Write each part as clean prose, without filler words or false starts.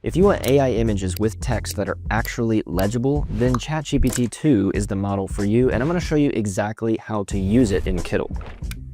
If you want AI images with text that are actually legible, then ChatGPT 2 is the model for you, and I'm going to show you exactly how to use it in Kittl.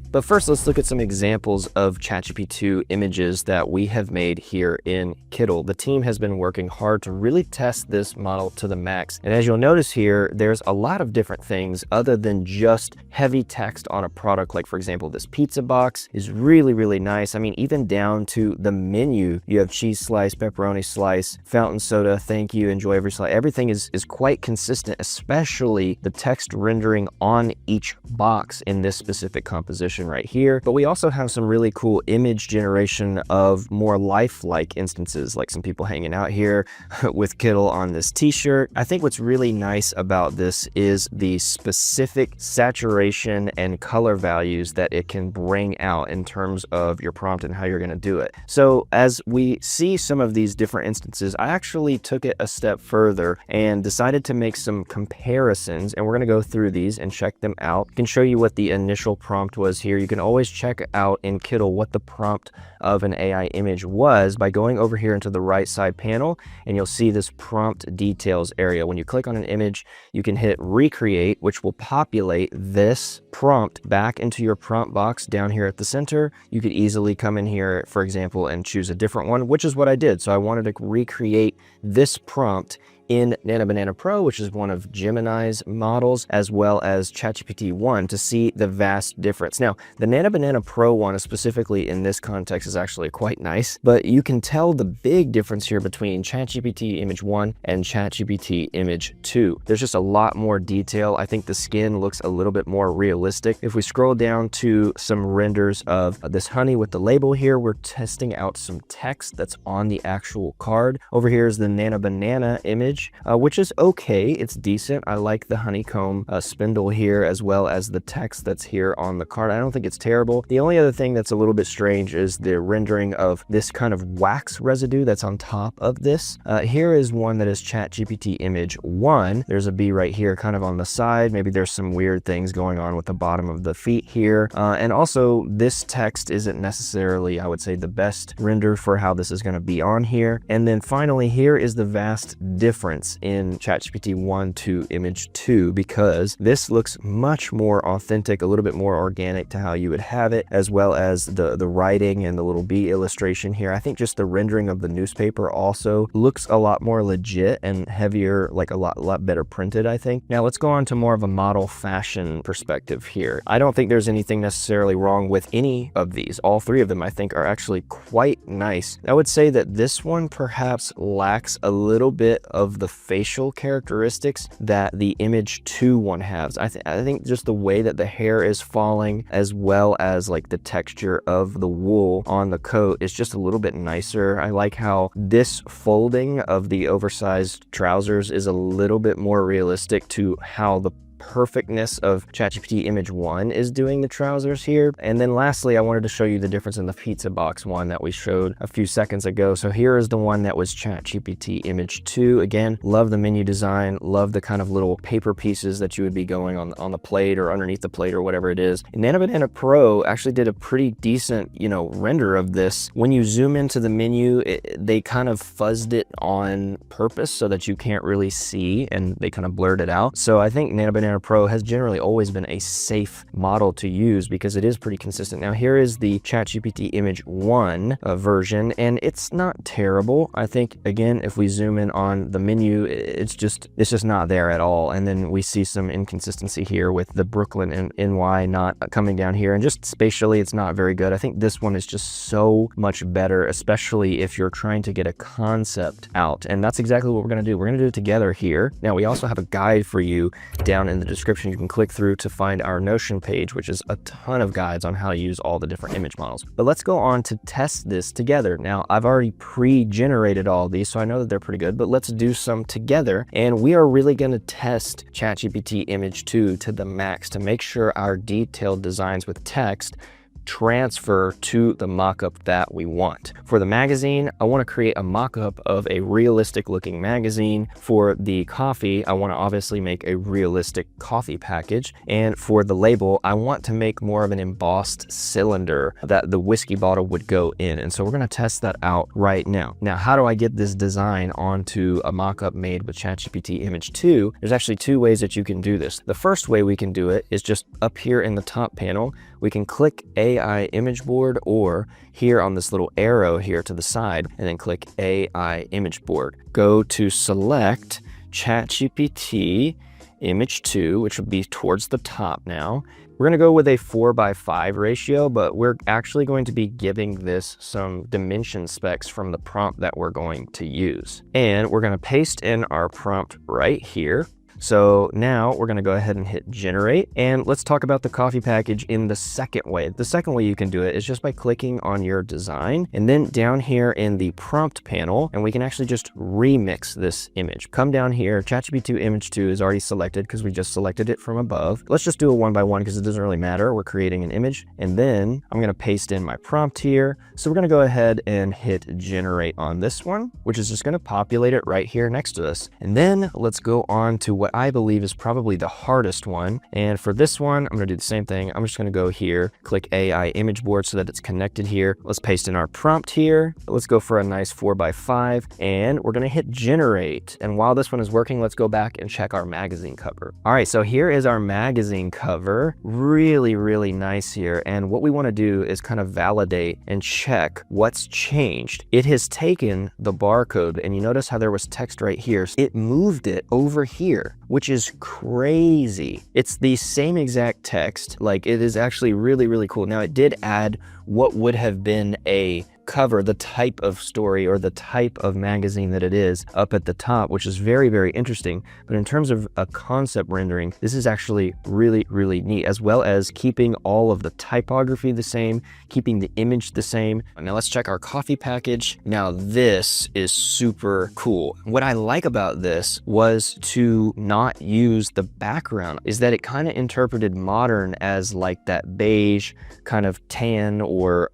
But first, let's look at some examples of ChatGPT 2 images that we have made here in Kittl. The team has been working hard to really test this model to the max. And as you'll notice here, there's a lot of different things other than just heavy text on a product. Like, for example, this pizza box is really, really nice. I mean, even down to the menu, you have cheese slice, pepperoni slice, fountain soda, thank you, enjoy every slice. Everything is quite consistent, especially the text rendering on each box in this specific composition right here. But we also have some really cool image generation of more lifelike instances, like some people hanging out here with Kittl on this t-shirt. I think what's really nice about this is the specific saturation and color values that it can bring out in terms of your prompt and how you're going to do it. So as we see some of these different instances, I actually took it a step further and decided to make some comparisons, and we're going to go through these and check them out. I can show you what the initial prompt was here. You can always check out in Kittl what the prompt of an AI image was by going over here into the right side panel, and you'll see this prompt details area. When you click on an image, you can hit recreate, which will populate this prompt back into your prompt box down here at the center. You could easily come in here, for example, and choose a different one, which is what I did. So I wanted to recreate this prompt in Nano Banana Pro, which is one of Gemini's models, as well as ChatGPT 1, to see the vast difference. Now, the Nano Banana Pro one, specifically in this context, is actually quite nice, but you can tell the big difference here between ChatGPT Image 1 and ChatGPT Image 2. There's just a lot more detail. I think the skin looks a little bit more realistic. If we scroll down to some renders of this honey with the label here, we're testing out some text that's on the actual card. Over here is the Nano Banana image, which is okay. It's decent. I like the honeycomb spindle here, as well as the text that's here on the card. I don't think it's terrible. The only other thing that's a little bit strange is the rendering of this kind of wax residue that's on top of this. Here is one that is ChatGPT Image 1. There's a bee right here kind of on the side. Maybe there's some weird things going on with the bottom of the feet here. And also, this text isn't necessarily, I would say, the best render for how this is going to be on here. And then finally, here is the vast difference in ChatGPT 1 to Image 2, because this looks much more authentic, a little bit more organic to how you would have it, as well as the writing and the little bee illustration here. I think just the rendering of the newspaper also looks a lot more legit and heavier, like a lot better printed, I think. Now let's go on to more of a model fashion perspective here. I don't think there's anything necessarily wrong with any of these. All three of them I think are actually quite nice. I would say that this one perhaps lacks a little bit of the facial characteristics that the Image 2 one has. I think just the way that the hair is falling, as well as like the texture of the wool on the coat, is just a little bit nicer. I like how this folding of the oversized trousers is a little bit more realistic to how the perfectness of ChatGPT Image 1 is doing the trousers here. And then lastly, I wanted to show you the difference in the pizza box one that we showed a few seconds ago. So here is the one that was ChatGPT Image 2. Again, love the menu design, love the kind of little paper pieces that you would be going on the plate or underneath the plate or whatever it is. And Nano Banana Pro actually did a pretty decent, render of this. When you zoom into the menu, they kind of fuzzed it on purpose so that you can't really see, and they kind of blurred it out. So I think Nano Banana Pro has generally always been a safe model to use because it is pretty consistent. Now here is the ChatGPT Image 1 version, and it's not terrible. I think, again, if we zoom in on the menu, it's just not there at all. And then we see some inconsistency here with the Brooklyn and NY not coming down here, and just spatially it's not very good. I think this one is just so much better, especially if you're trying to get a concept out. And that's exactly what we're going to do. We're going to do it together here. Now we also have a guide for you down in the description. You can click through to find our Notion page, which is a ton of guides on how to use all the different image models. But let's go on to test this together. Now, I've already pre-generated all of these, so I know that they're pretty good, but let's do some together. And we are really going to test ChatGPT Image 2 to the max to make sure our detailed designs with text transfer to the mockup that we want. For the magazine, I want to create a mockup of a realistic looking magazine. For the coffee, I want to obviously make a realistic coffee package. And for the label, I want to make more of an embossed cylinder that the whiskey bottle would go in. And so we're going to test that out right now. Now, how do I get this design onto a mockup made with ChatGPT Image 2? There's actually two ways that you can do this. The first way we can do it is just up here in the top panel. We can click AI Image Board, or here on this little arrow here to the side, and then click AI Image Board. Go to select ChatGPT Image 2, which would be towards the top now. We're going to go with a 4:5 ratio, but we're actually going to be giving this some dimension specs from the prompt that we're going to use. And we're going to paste in our prompt right here. So now we're going to go ahead and hit generate, and let's talk about the coffee package in the second way. The second way you can do it is just by clicking on your design, and then down here in the prompt panel, and we can actually just remix this image. Come down here, ChatGPT Image 2 is already selected because we just selected it from above. Let's just do a 1:1 because it doesn't really matter. We're creating an image, and then I'm going to paste in my prompt here. So we're going to go ahead and hit generate on this one, which is just going to populate it right here next to us. And then let's go on to what I believe is probably the hardest one. And for this one, I'm going to do the same thing. I'm just going to go here, click AI Image Board so that it's connected here. Let's paste in our prompt here. Let's go for a nice 4:5, and we're going to hit generate. And while this one is working, let's go back and check our magazine cover. All right, so here is our magazine cover. Really, really nice here. And what we want to do is kind of validate and check what's changed. It has taken the barcode, and you notice how there was text right here. It moved it over here, which is crazy. It's the same exact text. Like, it is actually really, really cool. Now, it did add what would have been a cover, the type of story or the type of magazine that it is up at the top, which is very, very interesting. But in terms of a concept rendering, this is actually really, really neat, as well as keeping all of the typography the same, keeping the image the same. Now let's check our coffee package. Now this is super cool. What I like about this was to not use the background, is that it kind of interpreted modern as like that beige kind of tan or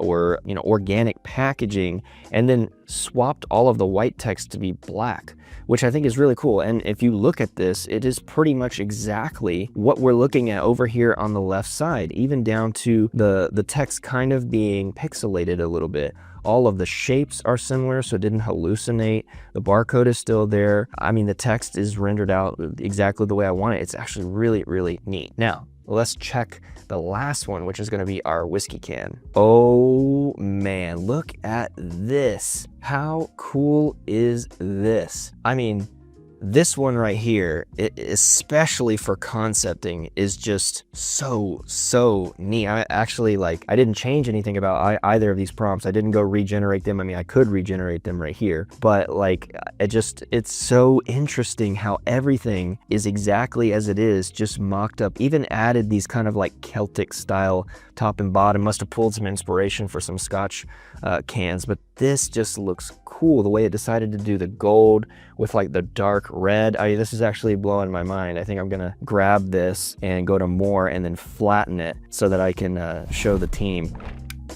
you know, organic packaging, and then swapped all of the white text to be black, which I think is really cool. And if you look at this, it is pretty much exactly what we're looking at over here on the left side, even down to the text kind of being pixelated a little bit. All of the shapes are similar, so it didn't hallucinate. The barcode is still there. I mean, the text is rendered out exactly the way I want it. It's actually really, really neat. Now, let's check the last one, which is going to be our whiskey can. Oh man, look at this. How cool is this? I mean, this one right here, especially for concepting, is just so neat. I actually, like, I didn't change anything about either of these prompts. I didn't go regenerate them. I mean, I could regenerate them right here, but like, it's so interesting how everything is exactly as it is, just mocked up. Even added these kind of like Celtic style top and bottom. Must have pulled some inspiration for some Scotch cans, but this just looks cool. The way it decided to do the gold with like the dark red. This is actually blowing my mind. I think I'm gonna grab this and go to more and then flatten it so that I can show the team.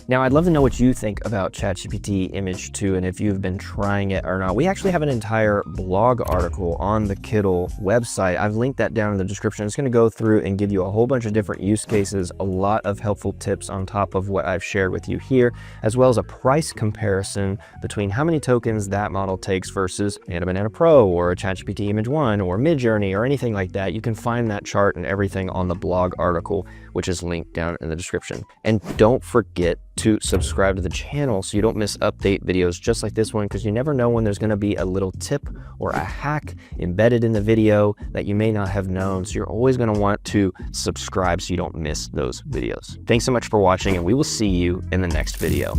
Now, I'd love to know what you think about ChatGPT Image 2 and if you've been trying it or not. We actually have an entire blog article on the Kittl website. I've linked that down in the description. It's going to go through and give you a whole bunch of different use cases, a lot of helpful tips on top of what I've shared with you here, as well as a price comparison between how many tokens that model takes versus Banana Pro or ChatGPT Image 1 or Midjourney or anything like that. You can find that chart and everything on the blog article, which is linked down in the description. And don't forget to subscribe to the channel so you don't miss update videos just like this one, because you never know when there's going to be a little tip or a hack embedded in the video that you may not have known. So you're always going to want to subscribe so you don't miss those videos. Thanks so much for watching, and we will see you in the next video.